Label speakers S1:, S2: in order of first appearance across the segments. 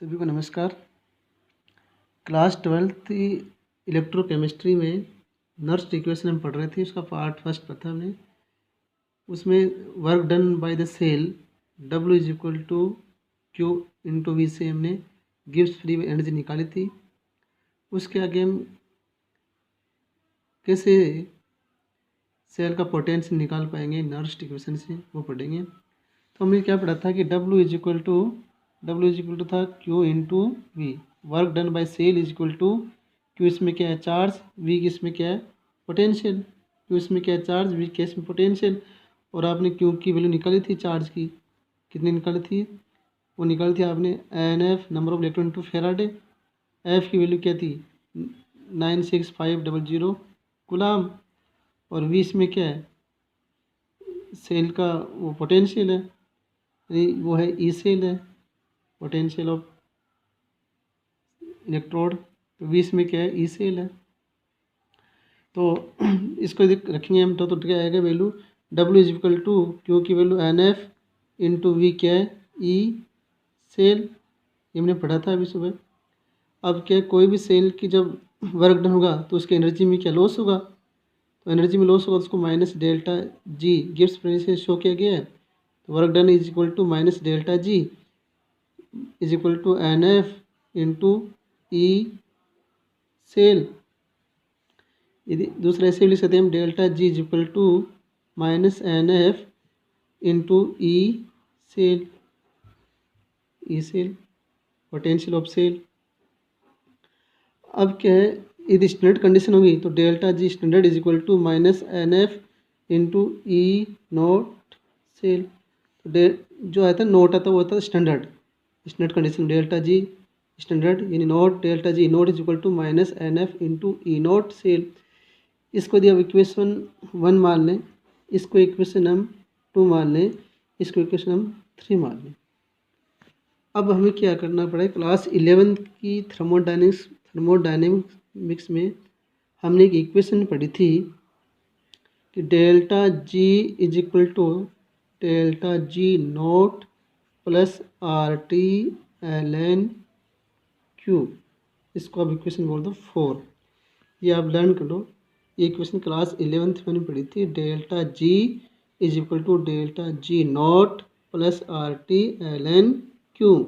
S1: सभी को नमस्कार। क्लास 12th इलेक्ट्रोकेमिस्ट्री में नर्स इक्वेशन हम पढ़ रहे थे। उसका पार्ट फर्स्ट पढ़ा हमने। उसमें work done by the cell W is equal to Q into V से हमने गिब्स फ्री एनर्जी निकाली थी। उसके आगे हम कैसे सेल का पोटेंशियल निकाल पाएंगे नर्स इक्वेशन से, वो पढ़ेंगे। तो हमने क्या पढ़ा था कि W इज इक्वल टू था Q into V. Work done by cell is equal to Q, इसमें क्या है चार्ज, V इसमें क्या है पोटेंशियल। Q इसमें क्या है चार्ज, V के इसमें पोटेंशियल। और आपने Q की वैल्यू निकाली थी चार्ज की, कितनी निकाली थी, वो निकाली थी आपने NF number of electron to Faraday. F की वैल्यू क्या थी 96500 कूलाम। और V इसमें क्या है सेल का वो पोटेंशियल है, वो है ई सेल है, पोटेंशियल ऑफ इलेक्ट्रोड। तो V इसमें क्या है ई सेल है। तो इसको रखेंगे हम तो क्या आएगा value W is equal to Q की वैल्यू NF इंटू वी क्या है ई सेल। ये हमने पढ़ा था अभी सुबह। अब क्या कोई भी सेल की जब वर्क डन होगा तो उसकी एनर्जी में क्या लॉस होगा, तो एनर्जी में लॉस होगा तो उसको minus delta G Gibbs principle से शो किया गया है। तो work done is equal to minus delta G is equal to NF into E cell. यदि दूसरा ऐसे भी लिख सकते हैं हम delta G is equal to minus NF into E cell, E cell potential of cell. अब क्या है यदि स्टैंडर्ड कंडीशन होगी तो delta G standard is equal to minus NF into E naught cell. तो जो आता है नोट आता है वो आता है standard, standard condition delta G standard यानी naught delta G naught is equal to minus NF into E naught cell. इसको यदि अब इक्वेशन 1 मान लें, इसको इक्वेशन हम 2 मान लें, इसको इक्वेशन हम 3 मान लें। अब हमें क्या करना पड़ेगा, क्लास 11 की थर्मोडायनेमिक्स में हमने एक इक्वेशन पढ़ी थी कि delta G is equal to delta G naught plus RT ln Q। इसको अब इक्वेशन बोल दो 4। ये आप लर्न कर लो। ये इक्वेशन क्लास 11th में मैंने पढ़ी थी। Delta G is equal to delta G naught plus RT ln Q।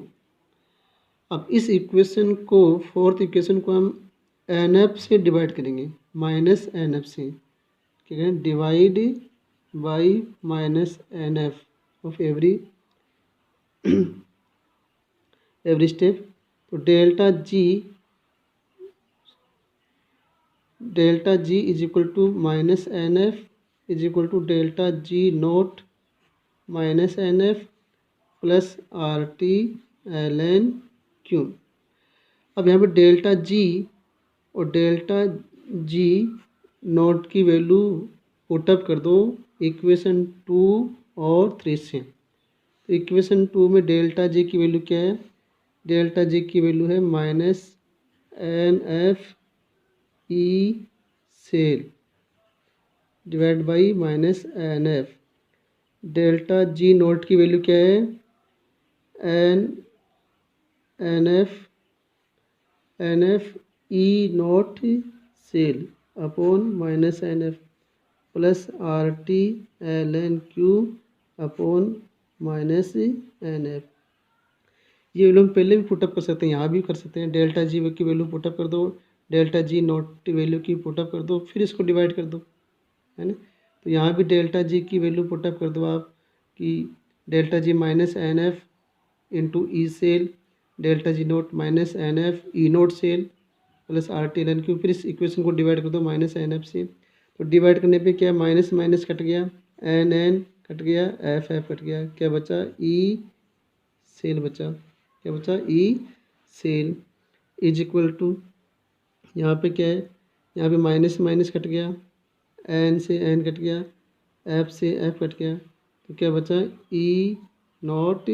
S1: अब इस इक्वेशन को फोर्थ इक्वेशन को हम NF से डिवाइड करेंगे, माइनस NF से क्या करें divide by minus NF of every step. तो delta G is equal to minus NF is equal to delta G naught minus NF plus RT ln Q। अब यहाँ पे डेल्टा जी और delta G naught की value put up कर दो equation 2 और 3 से। तो इक्वेशन 2 में डेल्टा जी की वैल्यू क्या है, डेल्टा जी की वैल्यू है minus NF E cell divide by minus NF। Delta G naught की वैल्यू क्या है NF E naught cell upon minus NF plus RT ln Q upon minus NF। ये value हम पहले भी पुटअप कर सकते हैं, यहाँ भी कर सकते हैं। डेल्टा जी की वैल्यू पुटअप कर दो, डेल्टा जी नोट वैल्यू की पुटअप कर दो, फिर इसको डिवाइड कर दो, है ना। तो यहाँ भी डेल्टा जी की वैल्यू पुटअप कर दो आप कि delta G minus NF into E cell delta G naught minus NF E naught cell plus RT ln Q। फिर इस इक्वेशन को डिवाइड कर दो माइनस NF से। तो डिवाइड करने पे क्या माइनस माइनस कट गया, NN कट गया, FF कट गया, क्या बचा ई सेल बचा, क्या बचा E cell is equal to यहाँ पे क्या है, यहाँ पे माइनस माइनस कट गया, N से N कट गया, F से F कट गया, तो क्या बचा ई नॉट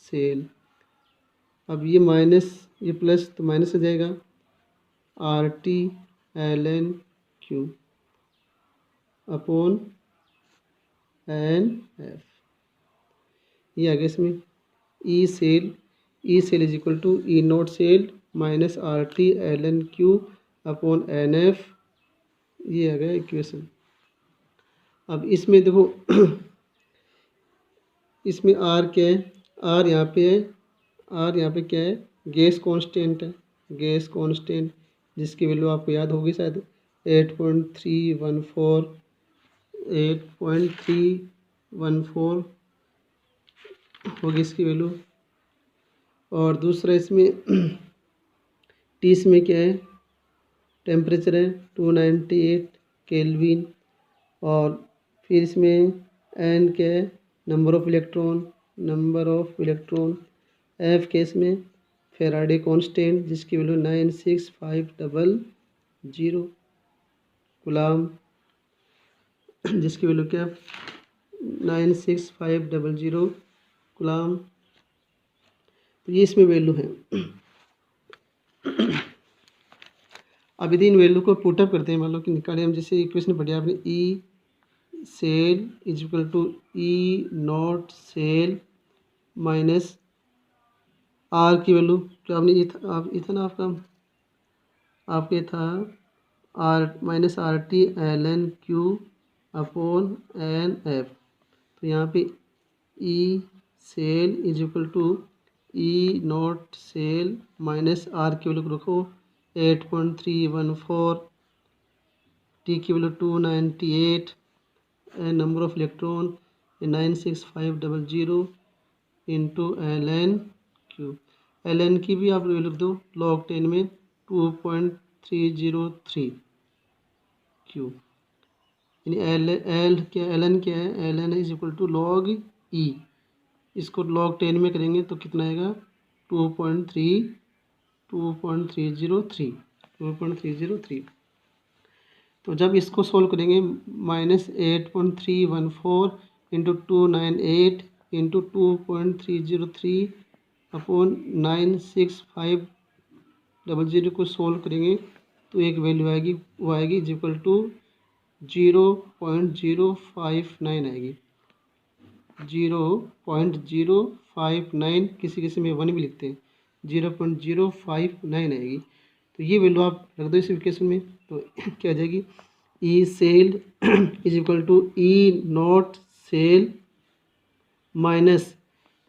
S1: सेल। अब ये माइनस ये प्लस तो माइनस हो जाएगा RT ln Q upon NF। ये आगे इसमें E cell E cell is equal to E naught cell minus R T L N Q upon N F. ये आ गया इक्वेशन। अब इसमें देखो इसमें आर क्या है, आर यहाँ पे है, आर यहाँ पे क्या है, गैस कांस्टेंट है, गैस कांस्टेंट जिसकी वैल्यू आपको याद होगी शायद 8.314 होगी इसकी वैल्यू। और दूसरा इसमें टी इसमें क्या है, टेम्परेचर है 298 केल्विन। और फिर इसमें एन क्या है, नंबर ऑफ इलेक्ट्रॉन। एफ के इसमें फेराडे कांस्टेंट जिसकी वैल्यू 96500 कूलम, जिसकी वैल्यू क्या 96500 कूलम। तो ये इसमें वैल्यू है। अब यदि इन वैल्यू को पुटअप करते हैं, मान लो कि निकाले हम, जैसे इक्वेशन पढ़ी आपने, E cell is equal to E naught cell minus R की वैल्यू जो आपने ये था ना आपके था R minus R T L N Q upon N F. तो यहाँ पे E cell is equal to E naught cell minus R की वैल्यू रखो 8.314, टी की value 298 and number of electron 96500 into L N Q. L N की भी आप लिख दो log 10 में 2.303 क्यू, यानी एल एल क्या एल एन क्या है, L N is equal to log E. इसको log 10 में करेंगे तो कितना आएगा 2.303। तो जब इसको सोल्व करेंगे -8.314 इंटू 298 इंटू 2.303 अपॉन 96500 को सोल्व करेंगे तो एक वैल्यू आएगी, वो आएगी इज इक्वल टू 0.059 आएगी, 0.059। किसी में 1 भी लिखते हैं, 0.059 आएगी। तो ये वैल्यू आप रख दो इस इक्वेशन में, तो क्या आ जाएगी, E cell is equal to E naught cell minus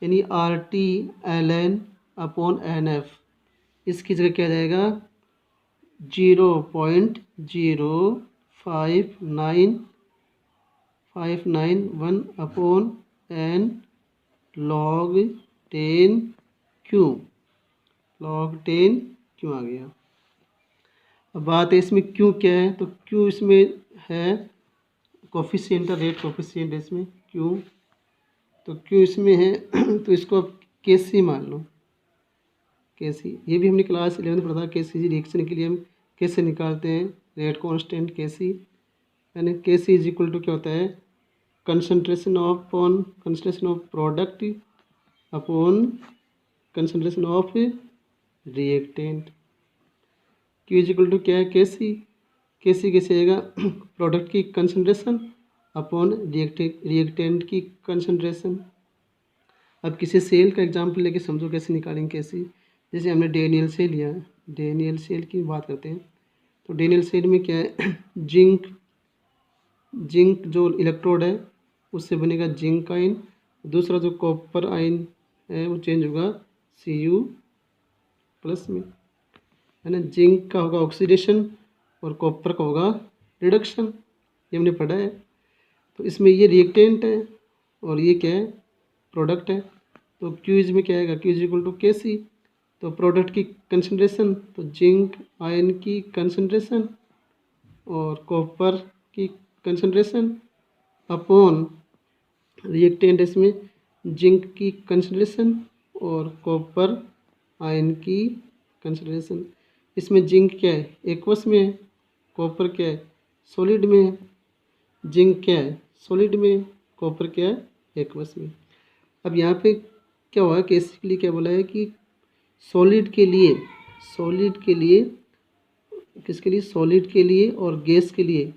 S1: यानी R T L N upon N F. इसकी जगह क्या जाएगा 0.05951 upon N log 10 Q, log 10 Q आ गया। अब बात है इसमें क्यू क्या है, तो क्यू इसमें है कोफिशिएंट, रेट कोफिशिएंट है इसमें क्यू। तो क्यू इसमें है तो इसको आप केसी मान लो, केसी। ये भी हमने क्लास 11 में पढ़ा था, केसी रिएक्शन के लिए हम कैसे निकालते हैं रेट कांस्टेंट केसी। यानी केसी इज इक्वल टू क्या होता है, concentration of product upon concentration of reactant. Q is equal to क्या है, केसी कैसे आएगा, प्रोडक्ट की कंसंट्रेशन अपॉन रिएक्टेंट की कंसंट्रेशन। अब किसी सेल का एग्जांपल लेके समझो कैसे निकालेंगे कैसी। जैसे हमने डेनियल सेल लिया, डेनियल सेल की बात करते हैं। तो डेनियल सेल में क्या है, जिंक जो इलेक्ट्रोड है उससे बनेगा जिंक आयन, दूसरा जो कॉपर आयन है वो चेंज होगा Cu+ में, है ना। जिंक का होगा ऑक्सीडेशन और कॉपर का होगा रिडक्शन, ये हमने पढ़ा है। तो इसमें ये रिएक्टेंट है और ये क्या है, प्रोडक्ट है। तो क्यूज में क्या आएगा, क्यूज इक्वल टू केसी। तो प्रोडक्ट की कंसंट्रेशन, तो जिंक आयन की कंसंट्रेशन और कॉपर की कंसंट्रेशन अपॉन रिएक्टेंट इसमें जिंक की कंसंट्रेशन और कॉपर आयन की कंसंट्रेशन। इसमें जिंक क्या है, एक्वस में है, कॉपर क्या है, सॉलिड में है। जिंक क्या है, सॉलिड में, कॉपर क्या है, एक्वस में। अब यहाँ पे क्या हुआ, केसी के लिए क्या बोला है कि सॉलिड के लिए किसके लिए, सॉलिड के लिए और गैस के लिए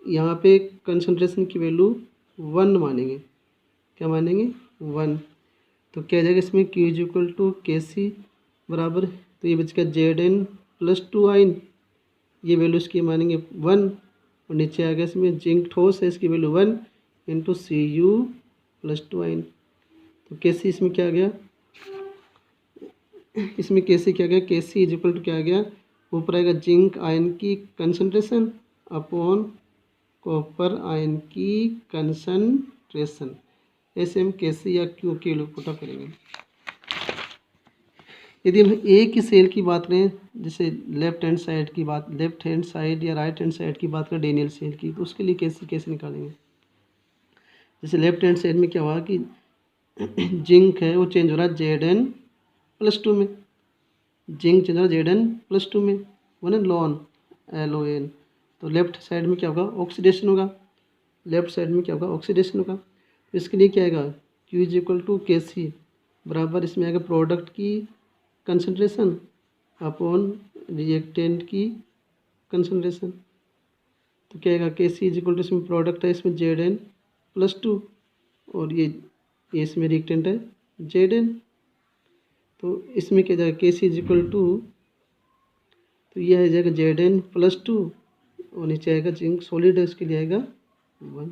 S1: यहाँ पे कंसंट्रेशन की वैल्यू 1 मानेंगे। क्या मानेंगे, 1। तो क्या जाएगा इसमें Q is equal to KC बराबर, तो ये बच गया Zn प्लस 2 आयन, ये वैल्यू इसकी मानेंगे 1, और नीचे आ गया इसमें जिंक ठोस है, इसकी value 1 into Cu plus 2 ion. तो KC इसमें क्या आ गया, इसमें KC क्या गया, KC इज इक्वल टू क्या आ गया, ऊपर आएगा जिंक आयन की कंसनट्रेशन अपॉन कॉपर आयन की कंसनट्रेशन। ऐसे हम KC या Q के लिए पुट करेंगे। यदि हम एक ही सेल की बात करें, जैसे लेफ्ट हैंड साइड या राइट हैंड साइड की बात करें डेनियल सेल की, तो उसके लिए कैसे निकालेंगे। जैसे लेफ्ट हैंड साइड में क्या हुआ कि जिंक है वो चेंज हो रहा है Zn प्लस 2 में, जिंक चेंज हो रहा है Zn प्लस 2 में, वो ना LON। तो लेफ्ट साइड में क्या होगा, ऑक्सीडेशन होगा, लेफ्ट साइड में क्या होगा, ऑक्सीडेशन होगा। तो इसके लिए क्या आएगा, Q is equal to KC बराबर, इसमें आएगा प्रोडक्ट की कंसनट्रेशन अपॉन रिएक्टेंट की कंसनट्रेशन। तो क्या आएगा, KC इज इक्वल टू, इसमें प्रोडक्ट है इसमें Zn प्लस 2, और ये इसमें रिएक्टेंट है Zn। तो इसमें क्या जाएगा, KC इज इक्वल टू, तो ये आ जाएगा Zn प्लस 2, और नीचे आएगा जिंक सॉलिड है, उसके लिए आएगा 1।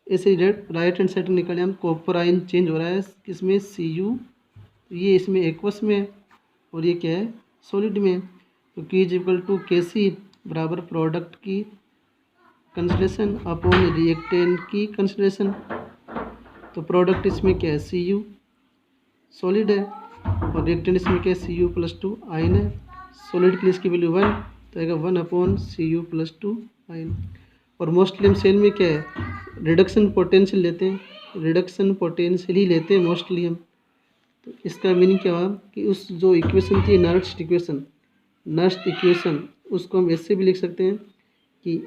S1: ऐसे राइट हैंड साइड निकाले हम, कॉपर आयन चेंज हो रहा है किसमें, Cu, ये इसमें एक्वस में है और ये क्या है, सॉलिड में है। तो Q is equal to KC बराबर प्रोडक्ट की कंसनट्रेशन अपॉन रिएक्टेंट की कंसनट्रेशन। तो प्रोडक्ट इसमें क्या है, Cu सॉलिड है, और रिएक्टेंट इसमें क्या है, Cu प्लस 2 आयन है। सॉलिड के लिए इसकी वैल्यू 1, तो आएगा 1 अपॉन Cu प्लस 2 आयन। और मोस्टली हम सेल में क्या है, रिडक्शन पोटेंशियल लेते हैं, रिडक्शन पोटेंशियल ही लेते हैं मोस्टली हम। तो इसका मीनिंग क्या हुआ कि उस जो इक्वेशन थी नर्स्ट इक्वेशन, उसको हम ऐसे भी लिख सकते हैं कि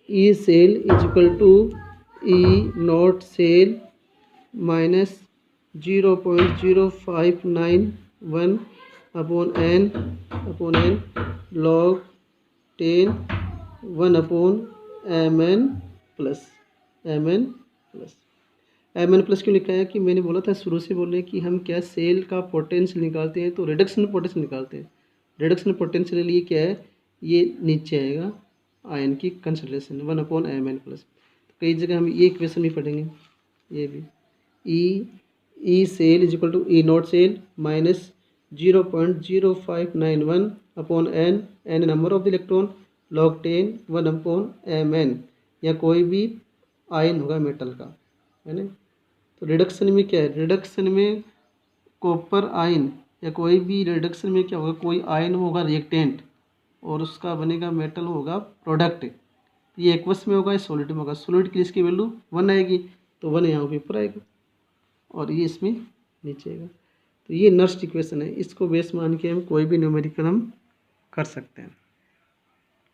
S1: E cell is equal to E naught cell minus 0.0591 upon N log 10 1 upon mn plus. mn plus क्यों लिखा है कि मैंने बोला था शुरू से बोलने कि हम क्या सेल का पोटेंशियल निकालते हैं तो रिडक्शन पोटेंशियल निकालते हैं। रिडक्शन पोटेंशियल लिए क्या है, ये नीचे आएगा आयन की कंसंट्रेशन 1 अपॉन mn प्लस। कई जगह हम ये इक्वेशन भी पढ़ेंगे, ये भी E cell is equal to E naught cell minus 0.0591 upon N number of the electron log 10 1 upon mn, या कोई भी आयन होगा मेटल का, है ना। तो रिडक्शन में क्या है, रिडक्शन में कॉपर आयन या कोई भी रिडक्शन में क्या होगा, कोई आयन होगा रिएक्टेंट और उसका बनेगा मेटल होगा प्रोडक्ट। ये एक्वस में होगा, सॉलिड में होगा। सॉलिड की इसकी वैल्यू 1 आएगी, तो 1 यहाँ पे ऊपर आएगा और ये इसमें नीचे आएगा। तो ये नर्स्ट इक्वेशन है, इसको बेस मान के हम कोई भी न्यूमेरिकल हम कर सकते हैं।